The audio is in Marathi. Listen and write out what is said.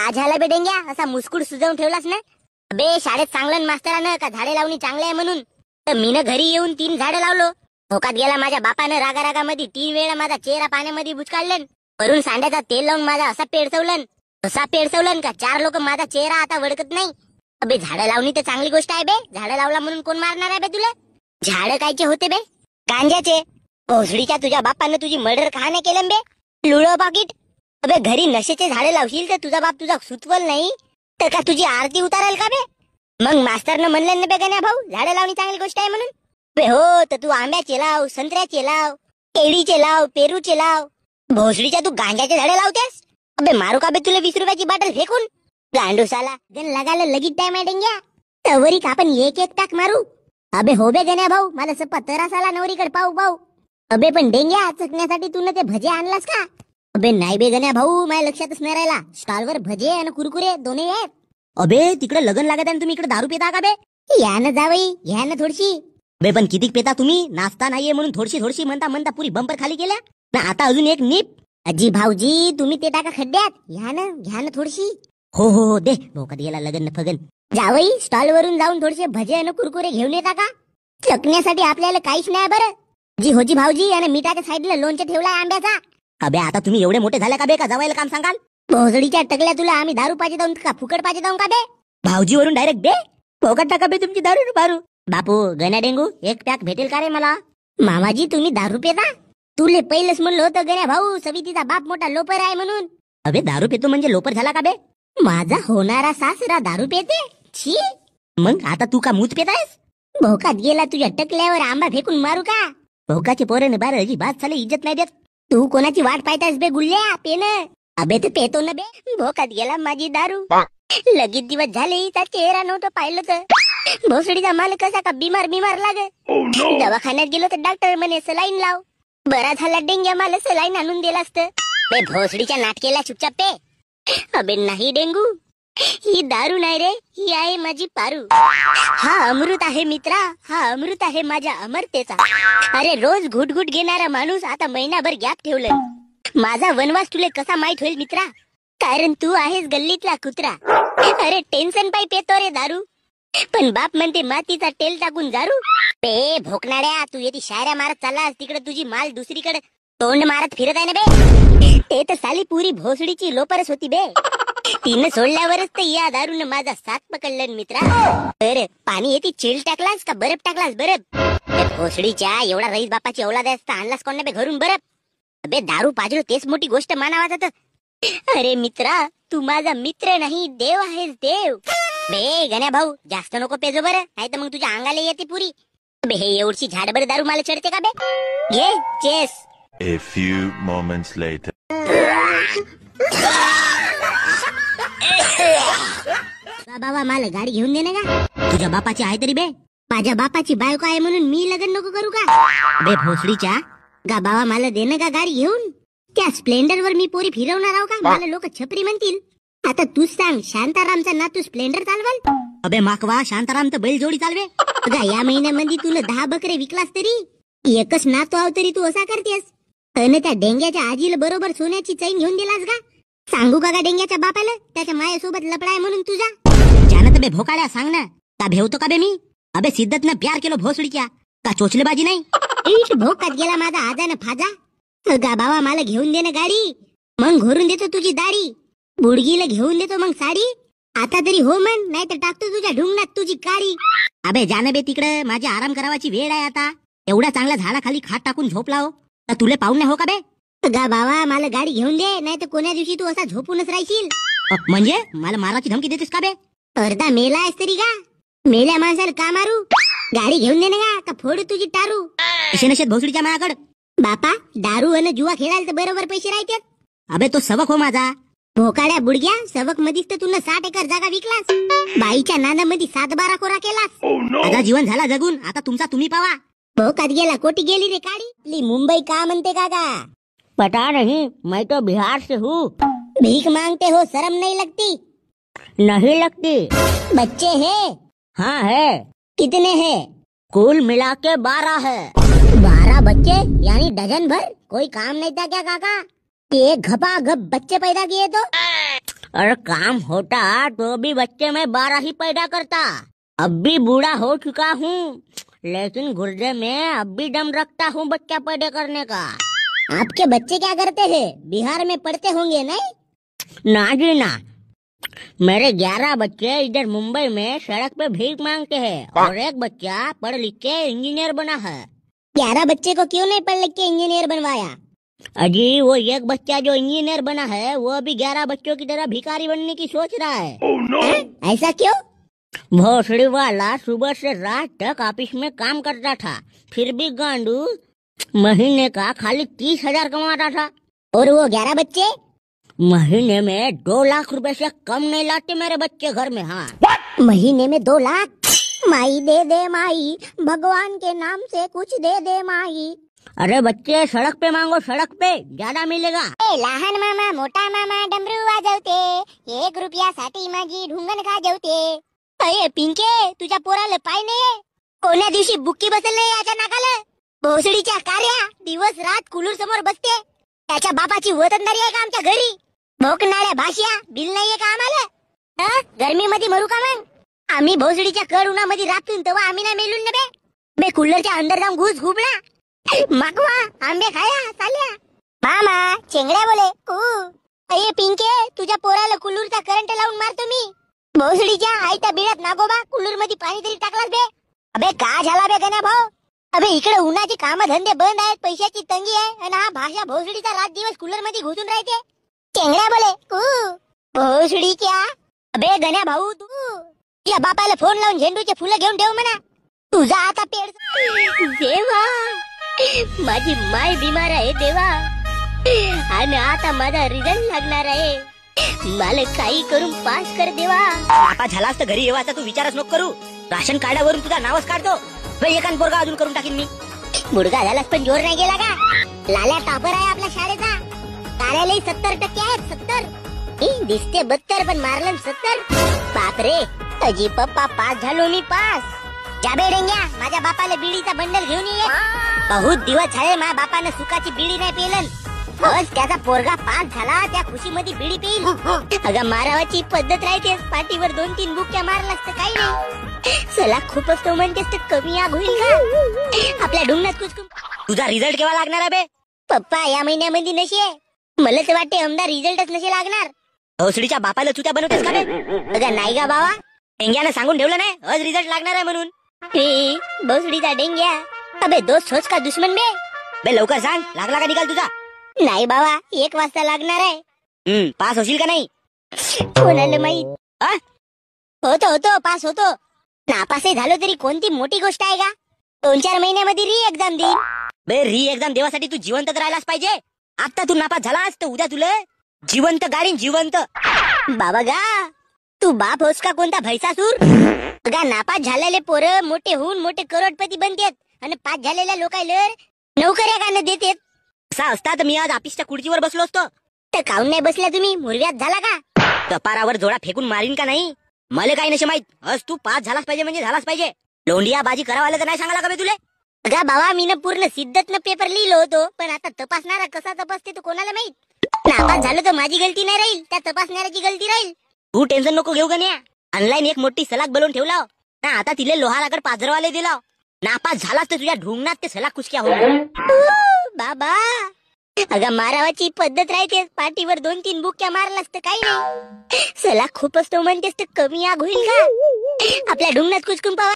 का झाला बे डेंग्या, असा मुस्कुड सुजवून ठेवलास ना? बे शाळेत सांगलं मास्तरानं का झाडे लावणी चांगले आहे म्हणून, तर मीनं घरी येऊन 3 झाडं लावलो. भोकात गेला माझ्या बापानं रागारागामध्ये 3 वेळा माझा चेहरा पाण्यामध्ये बुचकाळलं. वरून सांड्याचा तेल लावून माझा असा पेडसवलन का 4 लोक माझा चेहरा आता वडकत नाही. अबे झाडं लावणी तर चांगली गोष्ट आहे बे. झाडं लावला म्हणून कोण मारणार आहे बे तुला? झाडं कायचे होते बे? गांजाचे. भोसडीच्या तुझ्या बापानं तुझी मर्डर का नाही केलं बे? लुळो पाकिट. अबे घरी नशेचे झाडे लावशील तर तुझा बाप तुझा सुतवल नाही तर का तुझी आरती उतारेल का बे? मग मास्तरनं म्हणलं ना बे गण्या भाऊ, झाडं लावणी चांगली गोष्ट आहे म्हणून. बे हो, तर तू आंब्याचे लाव, संत्र्याचे लाव, केळीचे लाव, पेरूचे लाव. भोसडीच्या तू गांजाचे झाडे लावतेस? अबे मारू का बे तुला 20 रुपयाची बाटल फेकून? गांडूसाला गण लागायला लगीत टाइम आहे डेंग्या. तवरी का आपण एक टाक मारू? अबे हो बे गण्या भाऊ, मला सप्पा तरासाला नवरीकडे पाहू. अबे पण डेंग्या चकण्यासाठी तू ते भजे आणलास का? अबे नाही बे गण्या भाऊ, माझ्या लक्षातच नाही राहिला. स्टॉलवर भजे आणि कुरकुरे दोन्ही आहेत. अबे तिकडे लग्न लागत आहे, तुम्ही इकडे दारू पिता का बे? या ना जावई, घ्या ना थोडीशी. बे पण किती पेता तुम्ही? नाश्ता नाहीये म्हणून थोडीशी म्हणता पुरी बंपर खाली केल्या ना. आता अजून एक नीप. अजी भाऊजी, तुम्ही ते टाका खड्ड्यात. घ्या ना थोडीशी. हो दे. भोकात गेला लगन फगन. जावई, स्टॉल वरून जाऊन थोडेसे भजे आणि कुरकुरे घेऊन येता का? चकण्यासाठी आपल्याला काहीच नाही बरं. जी होजी भाऊजी, आणि मिठाच्या साईडला लोणचं ठेवलाय आंब्याचा. अबे आता तुम्ही एवढे मोठे झाले का बे, का जवायला काम सांगाल? भोसडीच्या टकल्या, तुला आम्ही दारू पाहिजे जाऊन का फुकट पाहिजे जाऊन का बे? भाऊजी वरून डायरेक्ट बे फुकट टाका बे तुमची दारू. बापू गण्या डेंगू, एक पॅक भेटेल का रे मला? मामाजी तुम्ही दारू पेता? तुले पहिलंच म्हणलं होतं गण्या भाऊ, सवितीचा बाप मोठा लोपर आहे म्हणून. अबे दारू पेतो म्हणजे लोपर झाला का बे? माझा होणारा सासरा दारू पेते? छी. मग आता तू का मूत पेतायस? भोकात गेला, तुझ्या टकल्यावर आंबा फेकून मारू का? भोकाचे पोरं बार अजिबात चाले इज्जत नाही देत. तू कोणाची वाट पाहतायस बे गुल्ल्या? पेन. अबे तर पेतो ना बे. भोकात गेला माझी दारू. लगीत दिवस झाले, हिचा चेहरा नव्हतं पाहिलं तर. भोसडीचा माल कसा का बिमार लागे. दवाखान्यात गेलो तर डॉक्टर म्हणे सलाईन लाव. बरा झाला डेंग्या, मला सलाईन आणून दिला असतं. बे भोसडीच्या नाटकेला चुपचाप पे. अबे नाही डेंगू, ही दारू नाही रे, ही आहे माझी पारू. हा अमृत आहे मित्रा, हा अमृत आहे माझ्या अमरतेचा. अरे रोज घुट घेणारा माणूस आता महिनाभर गॅप ठेवलं. माझा वनवास तुला कसा माहित होईल मित्रा? कारण तू आहेस गल्लीतला कुत्रा. अरे टेन्शन पायी पेतो रे दारू, पण बाप म्हणते मातीचा तेल टाकून दारू. बे भोकणाऱ्या, तू येते शायऱ्या मारत चाललास तिकडे, तुझी माल दुसरीकडे तोंड मारत फिरत आहे ना बे. ते तर साली पुरी भोसडीची लोपरच होती बे. तिनं सोडल्यावरच तर या दारून माझा साथ पकडलं मित्रा. तर पाणी येते चिल टाकलास का बर्फ टाकलास? बर्फ. भोसडीच्या एवढा रईस बापाची औलाद असता आणलास कोण बे घरून बर्फ? बे दारू पाजलो तेच मोठी गोष्ट मानावा जात. अरे मित्रा, तू माझा मित्र नाही, देव आहेस देव. बे गण्या भाऊ, जास्त नको पेजो बरं, नाही तर मग तुझ्या अंगाला येते पुरी. बे हे एवढी झाडभर दारू मला चढते का बे? घे chess. A few moments later. बाबा मला गाडी घेऊन दे ना का? तुझ्या बापाची आहे तरी बे? माझ्या बापाची बायको आहे म्हणून मी लग्न नको करू का? बे भोसडीच्या गा बाबा, मला दे ना का गाडी घेऊन? त्या स्प्लेंडर वर मी पोरी फिरवणार आहो का? मला लोक छपरी म्हणतील. आता तूच सांग, शांतारामचा नातू स्प्लेंडर चालवाल? अबे माकवा, शांताराम तर बैलजोडी चालवे. गा या महिन्यामध्ये तुला 10 बकरे विकलास तरी एकच नातू आव तरी तू असा करतेस. अन त्या डेंग्याच्या आजीला बरोबर सोन्याची चैन घेऊन दिलास का? सांगू का डेंग्याच्या बापाला त्याच्या मायासोबत लपडाय म्हणून तुझा? जानत बे भोकाळ्या, सांग ना का भेवतो का बे मी? अबे सिद्धतनं प्यार केलो भोसडीच्या, का चोचलेबाजी नाही? इट भोकात गेला माझा आजानं फाजा. गा बाबा मला घेऊन दे ना गाडी, मग घोरून देतो तुझी दाढी. बुडगीला घेऊन देतो मग साडी. आता तरी हो म्हण, नाही तर टाकतो तुझ्या ढुंगणात तुझी काडी. अबे जान बे तिकडे, माझी आराम करावाची वेळ आहे आता. एवढ्या चांगल्या झाडाखाली खाट टाकून झोपला हो तर तुले पाहुणे हो का बे? गा बाबा मला गाडी घेऊन दे, नाही तर कोण्या दिवशी तू असा झोपूनच राहशील. म्हणजे मला माराची धमकी देतेस का बे? अर्धा मेला आहेस तरी का? मेल्या माणसाला का मारू? गाडी घेऊन दे ना का फोडू तुझी टारू. असे नशेत भोसडीच्या मायाकड. बापा दारू आणि जुवा खेळायला तर बरोबर पैसे राहतात. अबे तो सबक हो माझा. भोकाड्या बुडग्या, सबक मधीच तर तुला 60 एकर जागा विकलास. बाईच्या नानामध्ये 7-12 कोरा केलास. माझा जीवन झाला जगून, आता तुमचा तुम्ही पावा. भोकात गेला, कोटी गेली रे काडी. मुंबई का म्हणते काका? पता नहीं, मैं तो बिहार से हूँ. भीख मांगते हो, शर्म नहीं लगती? नहीं लगती. बच्चे है? हाँ है. कितने हैं? कुल मिला के 12 है. 12 बच्चे यानी डजन भर? कोई काम नहीं था क्या काका? एक घपा घप बच्चे पैदा किए तो? और काम होता तो भी बच्चे में 12 ही पैदा करता। अब भी बूढ़ा हो चुका हूँ, लेकिन गुर्दे में अब भी दम रखता हूँ बच्चा पैदा करने का। आपके बच्चे क्या करते हैं? बिहार में पढ़ते होंगे नहीं? ना जी ना, मेरे 11 बच्चे इधर मुंबई में सड़क पे भीख मांगते हैं और एक बच्चा पढ़ लिख के इंजीनियर बना है। 11 बच्चे को क्यों नहीं पढ़ लिख के इंजीनियर बनवाया? अजी वो एक बच्चा जो इंजीनियर बना है वो अभी 11 बच्चों की तरह भिखारी बनने की सोच रहा है। ऐसा क्यों? भोसड़ी वाला सुबह से रात तक ऑफिस में काम करता था, फिर भी गांडू महीने का खाली 30,000 कमाता था। और वो 11 बच्चे महीने में 2 लाख रुपए से कम नहीं लाते मेरे बच्चे घर में। हाँ, महीने में 2 लाख? माई दे दे माई, भगवान के नाम से कुछ दे दे माई। अरे बच्चे सड़क पे मांगो, सड़क पे ज्यादा मिलेगा। लहान मामा मोठा मामा डमरू वाजवते, 1 रुपयासाठी माझी ढुंगण खाजवते। अये पिंके, तुझ्या पोराला पाय नाही? कोण्या दिवशी बुक्की बसल नाही याच्या नाकाला? भोसडीच्या कार्या दिवस रात कुलूर समोर बसते। त्याच्या बापाची वतनदारी आहे का आमच्या घरी? भोकणाऱ्या भाषा बिल नाहीये का आम्हाला? गर्मी मध्ये मरू का मग? आम्ही भोसडीच्या कड उन्हामध्ये राहतून तेव्हा आम्ही नाही मेलून ना बे कूलरच्या अंदर जाऊन घुस घुबला। मागवा आंबे खाया चालल्या। मामा चेंगड्या बोले कू। अये पिंके, तुझ्या पोराला कुलूरचा करंट लावून मारतो मी। भोसडीच्या आयत्या बिळात नागोबा कुलूर मध्ये पाणी तरी टाकलास बे? अबे का झाला बे गण्या भाऊ? अबे इकडे उन्हाची काम धंदे बंद आहेत, पैशाची तंगी आहे आणि हा भाषा भोसडीचा रात दिवस कूलर मध्ये घुसून राहते। चेंगड्या बोले कू। भोसडी क्या? अबे गण्या भाऊ, तू या बापाला फोन लावून झेंडूचे फुलं घेऊन ठेव म्हणा। तुझा आता पेड देवा, माझी माय बिमार आहे देवा, आणि आता माझा रिझल्ट लागणार आहे। मला काही करून पास कर देवा। नापा झालास तर घरी येवा, आता तू विचारच नको करू। राशन कार्डावरून तुझा नावच काढतो, एकान पोरगा अजून करून टाकीन मी। मुडगा झालास पण जोर नाही गेला का? लाल्या टॉपर आहे आपल्या शाळेचा, कार्यालय 70% आहेत, 70 दिसते 72 पण मारलं 70। बापरे, अजी पप्पा पास झालो मी, पास। जाबे डेंग्या, माझ्या बापाला बिडीचा बंडल घेऊन ये। बहुत दिवस झाले माझ्या बापाने सुखाची बिडी नाही पेलन, बस त्याचा पोरगा पास झाला त्या खुशीमध्ये बिडी पेईल। अगं मारावाची पद्धत राहते, पाठीवर 2-3 बुक्या मारलास तर काही नाही। चला खूपच तो म्हणतेस तर कमी आग होईल का? आपल्या ढुंगणात कुचकुम। तुझा रिझल्ट केव्हा लागणार आहे बे? पप्पा या महिन्यामध्ये नशी आहे, मला तर वाटते आमदार रिझल्टच नसे लागणार। भोसडीच्या बापाला चुत्या बनवतेस का बे? अगं नाही का बाबा, डेंग्याने सांगून ठेवलं नाही आज रिझल्ट लागणार आहे म्हणून। भोसडीचा डेंग्या, अबे दोस्त होच का दुश्मन बे? बे लवकर सांग, लागला का निकाल तुझा? नाही बाबा, 1 वाजता लागणार आहे। पास होशील का नाही? कोणाला माहित? होतो पास होतो। नापासही झालो तरी कोणती मोठी गोष्ट आहे का? 2-4 महिन्यामध्ये री एक्झाम देईन। बे री एक्झाम देवासाठी तू जिवंत तर राहिलाच पाहिजे। आता तू नापास झालास तर उद्या तुला जिवंत गाडीन, जिवंत। बाबा गा, तू बाप होस का कोणता भैसासूर? गा नापास झालेले पोरं मोठे होऊन मोठे करोडपती बनतात आणि पास झालेल्या लोकांना नोकऱ्या का न देतात? असा असता तर मी आज ऑफिसच्या खुर्चीवर बसलो असतो। तर काऊन नाही बसला तुम्ही? मुरव्यात झाला का? कपारावर जोडा फेकून मारीन का नाही मला काही नसे माहित। आज तू पास झालाच पाहिजे म्हणजे झालाच पाहिजे। लोंडिया बाजी करावाला तर नाही सांगायला का बे तुले? गा बाबा, मी पूर्ण सिद्धतनं पेपर लिहिलो होतो, पण आता तपासणारा कसा तपासते तो कोणाला माहित? नापास झालं तर माझी गलती नाही राहील, त्या तपासणाऱ्याची गलती राहील। तू टेन्शन नको घेऊ गण्या, ऑनलाईन एक मोठी सलाख बनवून ठेवला ना, आता तिले लोहाराकडे पाजरवाले दिला। नापास झालास तर तुझ्या ढुंगणात ते सलाख कुचक्या हो बाबा। अगं मारावाची पद्धत राहते, पाठीवर 2-3 बुक्या मारलास तर काही नाही। सलाख खूपच तो म्हणतेस तर कमी आग होईल का? आपल्या ढुंगणात कुचकून पावा।